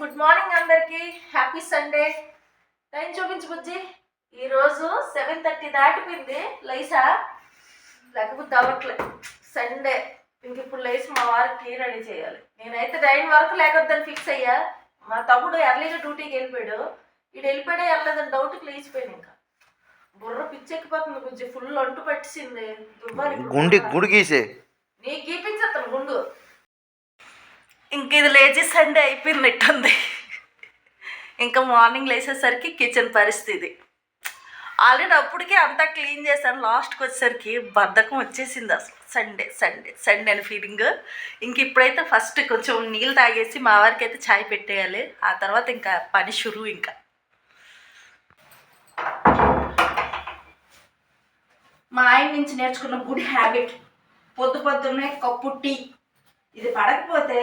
Good morning అందరికి. Happy Sunday. Time చూపించు బుజ్జి. ఈరోజు 7:30 దాటిపోయింది. లైసా లేకపోతే అవ్వట్లే. సండే ఇంక ఇప్పుడు లేచి మా వారికి రెడీ చేయాలి. నేనైతే 9 వరకు లేకొద్దని ఫిక్స్ అయ్యా. మా తమ్ముడు ఎర్లీగా డ్యూటీకి వెళ్ళిపోయాడు. వీడు వెళ్ళిపోయాడే వెళ్ళలేదని డౌట్కి లేచిపోయాను. ఇంకా బుర్ర పిచ్చెక్కిపోతుంది బుజ్జి. ఫుల్ అంటు పట్టింది. గుండు గీసే నీకు గీపించేస్తాను గుండు. ఇంక ఇది లేచి సండే అయిపోయినట్టుంది. ఇంకా మార్నింగ్ లేచేసరికి కిచెన్ పరిస్థితి ఆల్రెడీ అప్పటికే అంతా క్లీన్ చేశాను. లాస్ట్కి వచ్చేసరికి బద్ధకం వచ్చేసింది. అసలు సండే సండే సండే అని ఫీలింగ్. ఇంక ఇప్పుడైతే ఫస్ట్ కొంచెం నీళ్ళు తాగేసి మా వారికి అయితే ఛాయ్ పెట్టేయాలి. ఆ తర్వాత ఇంకా పని షురు. ఇంకా మా ఆయన నుంచి నేర్చుకున్న గుడ్ హ్యాబిట్ పొద్దున్నే కప్పు టీ. ఇది పడకపోతే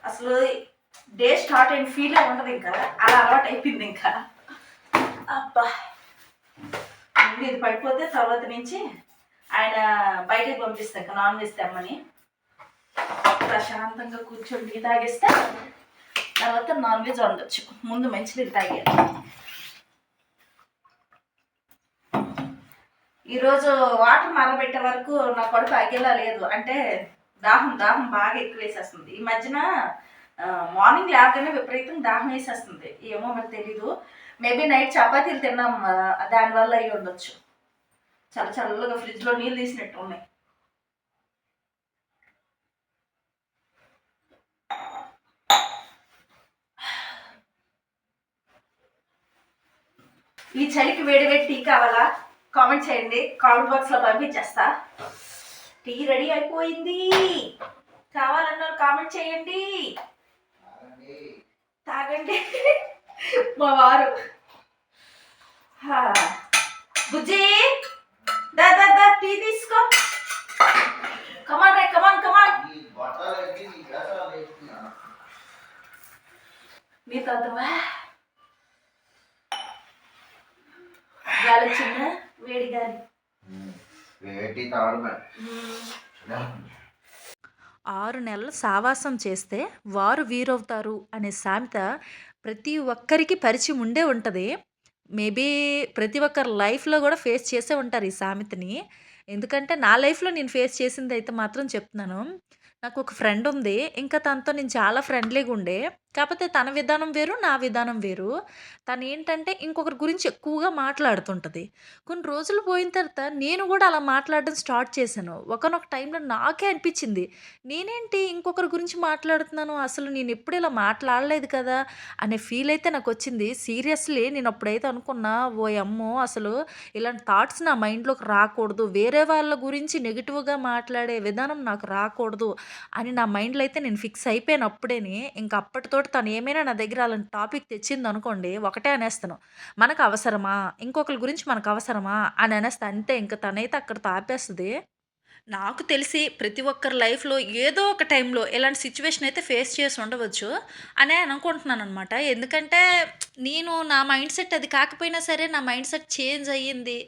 అసలు డే స్టార్ట్ అయిన ఫీల్ ఉండదు. ఇంకా అలా అలవాటు అయిపోయింది. ఇంకా అబ్బా ఇది పడిపోతే తర్వాత నుంచి ఆయన బయటకు పంపిస్తాను. ఇంకా నాన్ వెజ్ తెమ్మని ప్రశాంతంగా కూర్చొని టీ తాగేస్తే తర్వాత నాన్ వెజ్ వండొచ్చు. ముందు మంచినీళ్ళు తాగేయాలి. ఈరోజు వాటర్ మరబెట్టే వరకు నా కడుపు ఆగేలా లేదు. అంటే దాహం బాగా ఎక్కువ వేసేస్తుంది. ఈ మధ్యన మార్నింగ్ లేవగానే విపరీతం దాహం వేసేస్తుంది. ఏమో మరి తెలీదు. మేబీ నైట్ చపాతీలు తిన్నాం, దానివల్ల అయ్యి ఉండొచ్చు. చాలా చల్లగా ఫ్రిడ్జ్లో నీళ్ళు తీసినట్టు ఉన్నాయి. ఈ చలికి వేడి టీ కావాలా? కామెంట్ చేయండి. కామెంట్ బాక్స్లో పంపించేస్తా. టీ రెడీ అయిపోయింది. కావాలన్న కామెంట్ చేయండి. తాగండి. మా వారు బుజ్జి దా టీ తీసుకో. కమాన్ రే కమాన్ నీ తాతవా గాలి చిన్న వేడి గాలి. 6 నెలలు సావాసం చేస్తే వారు వీరవుతారు అనే సామెత ప్రతి ఒక్కరికి పరిచయం ఉండే ఉంటుంది. మేబీ ప్రతి ఒక్కరి లైఫ్లో కూడా ఫేస్ చేసే ఉంటారు ఈ సామెతని. ఎందుకంటే నా లైఫ్లో నేను ఫేస్ చేసింది అయితే మాత్రం చెప్తున్నాను. నాకు ఒక ఫ్రెండ్ ఉంది. ఇంకా తనతో నేను చాలా ఫ్రెండ్లీగా ఉండే. కాకపోతే తన విధానం వేరు, నా విధానం వేరు. తను ఏంటంటే ఇంకొకరి గురించి ఎక్కువగా మాట్లాడుతుంటుంది. కొన్ని రోజులు పోయిన తర్వాత నేను కూడా అలా మాట్లాడడం స్టార్ట్ చేశాను. ఒకానొక టైంలో నాకే అనిపించింది, నేనేంటి ఇంకొకరి గురించి మాట్లాడుతున్నాను, అసలు నేను ఎప్పుడు ఇలా మాట్లాడలేదు కదా అనే ఫీల్ అయితే నాకు వచ్చింది. సీరియస్లీ నేను అప్పుడైతే అనుకున్నా, ఓ అమ్మో అసలు ఇలాంటి థాట్స్ నా మైండ్లోకి రాకూడదు, వేరే వాళ్ళ గురించి నెగిటివ్గా మాట్లాడే విధానం నాకు రాకూడదు అని నా మైండ్లో అయితే నేను ఫిక్స్ అయిపోయాను అప్పుడేని. ఇంకా అప్పటితో తను ఏమైనా నా దగ్గర అలాంటి టాపిక్ తెచ్చింది అనుకోండి, ఒకటే అనేస్తాను, మనకు అవసరమా, ఇంకొకరి గురించి మనకు అవసరమా అని అనేస్తే అంతే. ఇంకా తనైతే అక్కడితో ఆపేస్తుంది. నాకు తెలిసి ప్రతి ఒక్కరి లైఫ్లో ఏదో ఒక టైంలో ఇలాంటి సిచ్యువేషన్ అయితే ఫేస్ చేసి ఉండవచ్చు అనే అనుకుంటున్నాను అనమాట. ఎందుకంటే నేను నా మైండ్ సెట్ అది కాకపోయినా సరే నా మైండ్ సెట్ చేంజ్ అయ్యింది.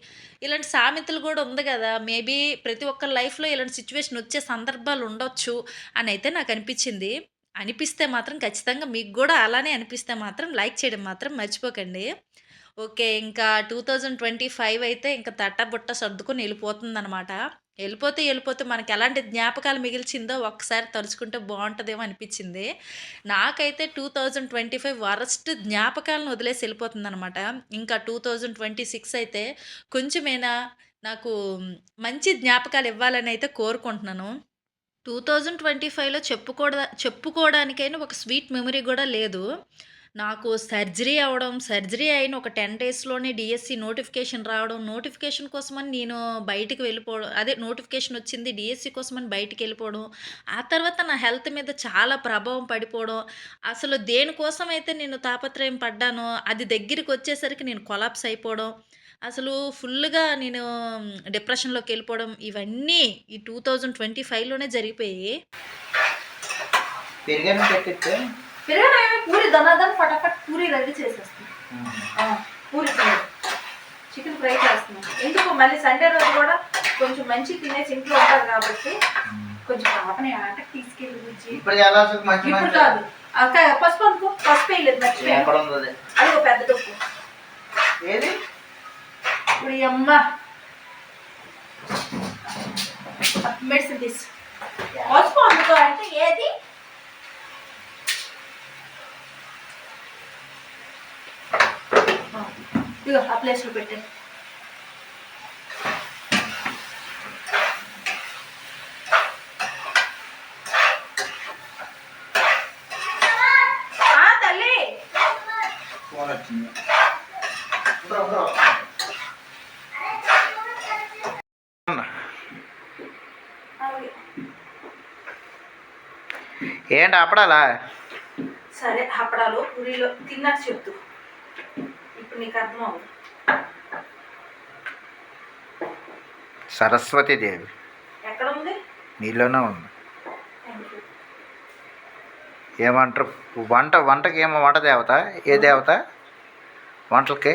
ఇలాంటి సామెతలు కూడా ఉంది కదా, మేబీ ప్రతి ఒక్కరి లైఫ్లో ఇలాంటి సిచ్యువేషన్ వచ్చే సందర్భాలు ఉండొచ్చు అని అయితే నాకు అనిపించింది. అనిపిస్తే మాత్రం ఖచ్చితంగా మీకు కూడా అలానే అనిపిస్తే మాత్రం లైక్ చేయడం మాత్రం మర్చిపోకండి. ఓకే, ఇంకా 2025 అయితే ఇంకా తట్టబుట్ట సర్దుకొని వెళ్ళిపోతుందనమాట. వెళ్ళిపోతే మనకి ఎలాంటి జ్ఞాపకాలు మిగిల్చిందో ఒక్కసారి తలుచుకుంటే బాగుంటుందేమో అనిపించింది. నాకైతే 2025 వరస్ట్ జ్ఞాపకాలను వదిలేసి వెళ్ళిపోతుందనమాట. ఇంకా 2026 అయితే కొంచెమైనా నాకు మంచి జ్ఞాపకాలు ఇవ్వాలని అయితే కోరుకుంటున్నాను. 2025లో చెప్పుకోవడానికైనా ఒక స్వీట్ మెమరీ కూడా లేదు. నాకు సర్జరీ అయిన ఒక 10 డేస్‌లోనే డీఎస్సీ నోటిఫికేషన్ రావడం, నోటిఫికేషన్ కోసమని నేను బయటికి వెళ్ళిపోవడం, అదే నోటిఫికేషన్ వచ్చింది డీఎస్సీ కోసమని బయటికెళ్ళిపోవడం, ఆ తర్వాత నా హెల్త్ మీద చాలా ప్రభావం పడిపోవడం, అసలు దేనికోసమైతే నేను తాపత్రయం పడ్డానో అది దగ్గరికొచ్చేసరికి నేను కొలాప్స్ అయిపోవడం, అసలు ఫుల్‌గా నేను డిప్రెషన్‌లోకి వెళ్ళిపోవడం, ఇవన్నీ ఈ 2025లోనే జరిగిపోయాయి. పెరగడమే పూరి దనాదన్ ఫటాఫట్ పూరి రెడీ చేసేస్తుంది. పూరి చికెన్ ఫ్రై చేస్తున్నాం. ఎందుకు మళ్ళీ సండే రోజు కూడా కొంచెం మంచి తినేసి ఇంట్లో ఉంటారు కాబట్టి కొంచెం పాపని ఆటకి తీసుకెళ్ళి ఇప్పుడు కాదు, అక్క పసుపు అనుకో, పసుపు వేయలేదు మర్చిపోయా. ఎక్కడ ఉంది అది? అది ఒక పెద్ద దుప్పు. ఏది? ఇప్పుడు ఈ అమ్మ మెడిసిన్ తీసు. పసుపు అనుకో అంటే ఏది? ఇగో ఆ ప్లేస్లో పెట్టాను. తల్లి ఫోన్ వచ్చింది. ఏంటి అప్పడాలా? సరే అప్పడాలు పూరీలో తిన్నాక చెప్తూ. ఇప్పుడు నీకు అర్థం అవ్వదు. సరస్వతీదేవి ఎక్కడ ఉంది? నీలోనే ఉంది. Thank you. ఏమంటారు వంటకి ఏమో వంట దేవత? ఏ దేవత వంటలకి?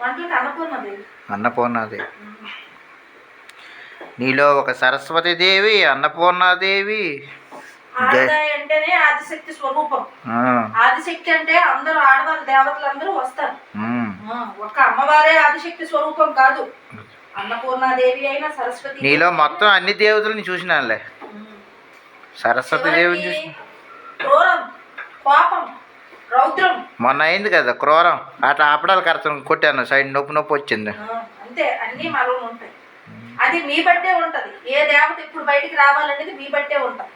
వంటలకు అన్నపూర్ణదేవి. అన్నపూర్ణాదేవి. నీలో ఒక సరస్వతీదేవి, అన్నపూర్ణాదేవి. ఆడద అంటేనే ఆదిశక్తి స్వరూపం. ఆదిశక్తి అంటే అందరూ ఆడవాళ్ళ దేవతలు అందరూ వస్తారు. ఒక అమ్మవారే ఆదిశక్తి స్వరూపం కాదు. అన్నపూర్ణాదేవి అయినా సరస్వతి. నీలో మొత్తం అన్ని దేవతలని చూసినానులే. సరస్వతీదేవిని చూసిన. క్రూరం, కోపం, రౌద్రం. మొన్న అయింది కదా క్రూరం. అట్లా అప్పడాలు కరచడం కొట్టాను, సైడ్ నొప్పి వచ్చింది. అంతే, అన్ని మనలో ఉంటాయి. అది మీ బట్టే ఉంటది. ఏ దేవత ఇప్పుడు బయటికి రావాలనేది మీ బట్టే ఉంటది.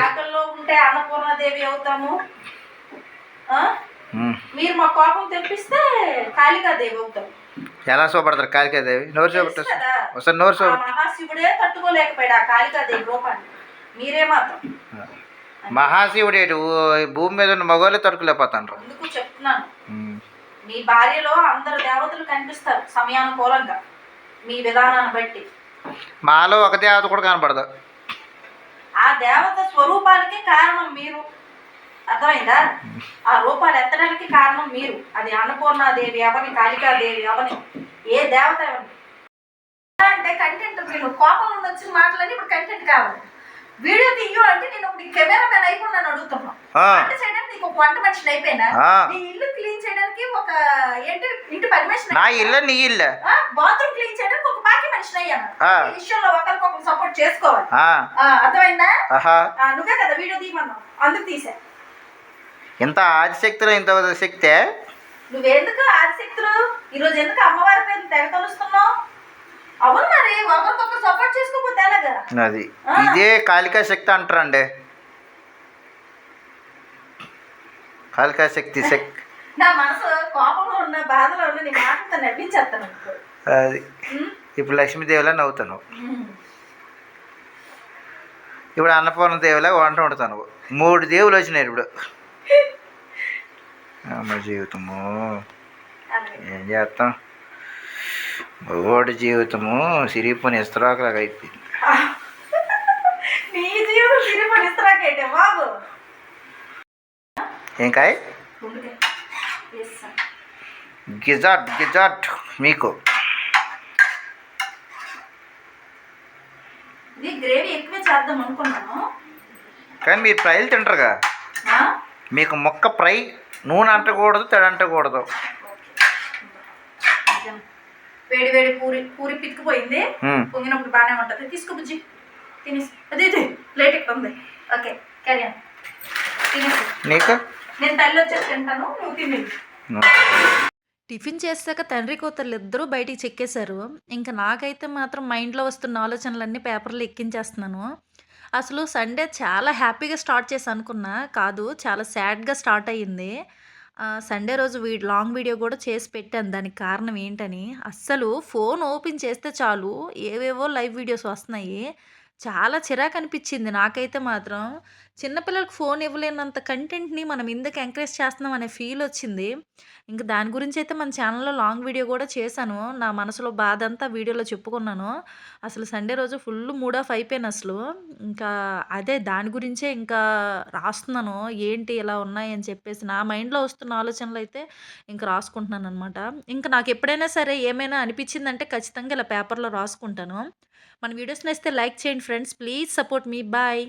ఆకల్లో ఉంటే అన్నపూర్ణాదేవి అవుతాము. మీరు మా కోపం తెప్పిస్తే కాళికాదేవి అవుతాం. ఎలా చూపడతారు కాళికాదేవి? నోరు చూపెట్టారు ఒకసారి. నోరు చూప. మహాశివుడే తట్టుకోలేకపోయాడు ఆ కాళికాదేవి రూపాన్ని. మీరే మాత్రం. మహాశివుడేటు భూమి మీద ఉన్న మగవాళ్ళే తట్టుకోలేకపోతాను. అందుకు చెప్తున్నాను, మీ భార్యలో అందరు దేవతలు కనిపిస్తారు సమయానుకూలంగా మీ విధానాన్ని బట్టి. మాలో ఒక దేవత కూడా కనపడదు. ఆ దేవత స్వరూపానికి కారణం మీరు. అర్థమైందా? ఆ రూపాలు ఎత్తడానికి కారణం మీరు. అది అన్నపూర్ణాదేవి అవని, కాళికాదేవి అవని, ఏ దేవత అవని. అంటే కంటెంట్, మీరు కోపం నుండి వచ్చిన మాటలని ఇప్పుడు కంటెంట్ కావాలి. వీడియో తీయు అంటే నేను ఇప్పుడు కెమెరా మ్యాన్ అయిపోయినాను అడుగుతున్నాను. వంట చేయడానికి నీకు ఒక వంట మనిషిని అయిపోయినా, నీ ఇల్లు క్లీన్ చేయడానికి ఒక ఏంటి ఇంటి పర్మిషన్, నా ఇల్లు నీ ఇల్లు, బాత్రూమ్ క్లీన్ చేయడానికి ఒక బాకీ మనిషిని అయ్యాను. ఈ విషయంలో ఒకరికొకరు సపోర్ట్ చేసుకోవాలి. అర్థమైందా? నువ్వే కదా వీడియో తీయమన్నావు, అందుకు తీసా. ఇంత ఆదిశక్తిలో ఇంత శక్తే. నువ్వెందుకు ఆదిశక్తులు ఈరోజు ఎందుకు అమ్మవారి పేరు తెగ తలుస్తున్నావు? అవును మరి, ఒకరికొకరు సపోర్ట్ చేసుకోకపోతే ఎలాగా? అది ఇదే కాళికా శక్తి అంటారండి. కాళికా శక్తి నా మనసు కోపంలో ఉన్న, బాధలో ఉన్న, నీ మాటతో నవ్వించేస్తాను. అది ఇప్పుడు లక్ష్మీదేవిలా నవ్వుతాను, ఇప్పుడు అన్నపూర్ణ దేవిలా వంట వండుతాను. 3 దేవులు వచ్చినాయి ఇప్పుడు. అమ్మ జీవితము ఏం చేస్తాం, మగవాడి జీవితము సిరిపోని ఇస్తరాకులాగా అయిపోయింది. నీ జీవితం సిరిపోని ఇస్తరాకైతే బాబు. ఏం కాయ గిజాట్ మీకు. ఇది గ్రేవీ ఎక్కువ చేద్దాం అనుకున్నాను, కానీ మీరు ఫ్రైలు తింటారుగా. మీకు మొక్క ఫ్రై నూనె అంటకూడదు, తడి అంటకూడదు. వేడి వేడి పూరి పితికిపోయింది, పొంగినప్పుడు బాగానే ఉంటుంది. తీసుకో బుజ్జి, తినేసి. అదే ప్లేట్ ఇక్కడ ఉంది. ఓకే క్యారీ ఆన్, తినేసి. నీకు నేను తల్లి వచ్చేసి తింటాను, నువ్వు తినేది. టిఫిన్ చేశాక తండ్రి కూతుర్లు ఇద్దరూ బయటికి చెక్కేశారు. ఇంకా నాకైతే మాత్రం మైండ్లో వస్తున్న ఆలోచనలన్నీ పేపర్లో ఎక్కించేస్తున్నాను. అసలు సండే చాలా హ్యాపీగా స్టార్ట్ చేసి అనుకున్నా, కాదు చాలా సాడ్గా స్టార్ట్ అయ్యింది. సండే రోజు లాంగ్ వీడియో కూడా చేసి పెట్టాను, దానికి కారణం ఏంటని. అస్సలు ఫోన్ ఓపెన్ చేస్తే చాలు ఏవేవో లైవ్ వీడియోస్ వస్తున్నాయి. చాలా చిరాకు అనిపించింది నాకైతే మాత్రం. చిన్నపిల్లలకు ఫోన్ ఇవ్వలేనంత కంటెంట్ని మనం ఎందుకు ఎంకరేజ్ చేస్తున్నాం అనే ఫీల్ వచ్చింది. ఇంకా దాని గురించి అయితే మన ఛానల్లో లాంగ్ వీడియో కూడా చేశాను. నా మనసులో బాధ అంతా వీడియోలో చెప్పుకున్నాను. అసలు సండే రోజు ఫుల్ మూడ్ ఆఫ్ అయిపోయాను అసలు. ఇంకా అదే దాని గురించే ఇంకా రాస్తున్నాను, ఏంటి ఇలా ఉన్నాయి అని చెప్పేసి నా మైండ్లో వస్తున్న ఆలోచనలు అయితే ఇంకా రాసుకుంటున్నాను అనమాట. ఇంకా నాకు ఎప్పుడైనా సరే ఏమైనా అనిపించిందంటే ఖచ్చితంగా ఇలా పేపర్లో రాసుకుంటాను. మన వీడియోస్ నచ్చితే లైక్ చేయండి friends, please support me. Bye.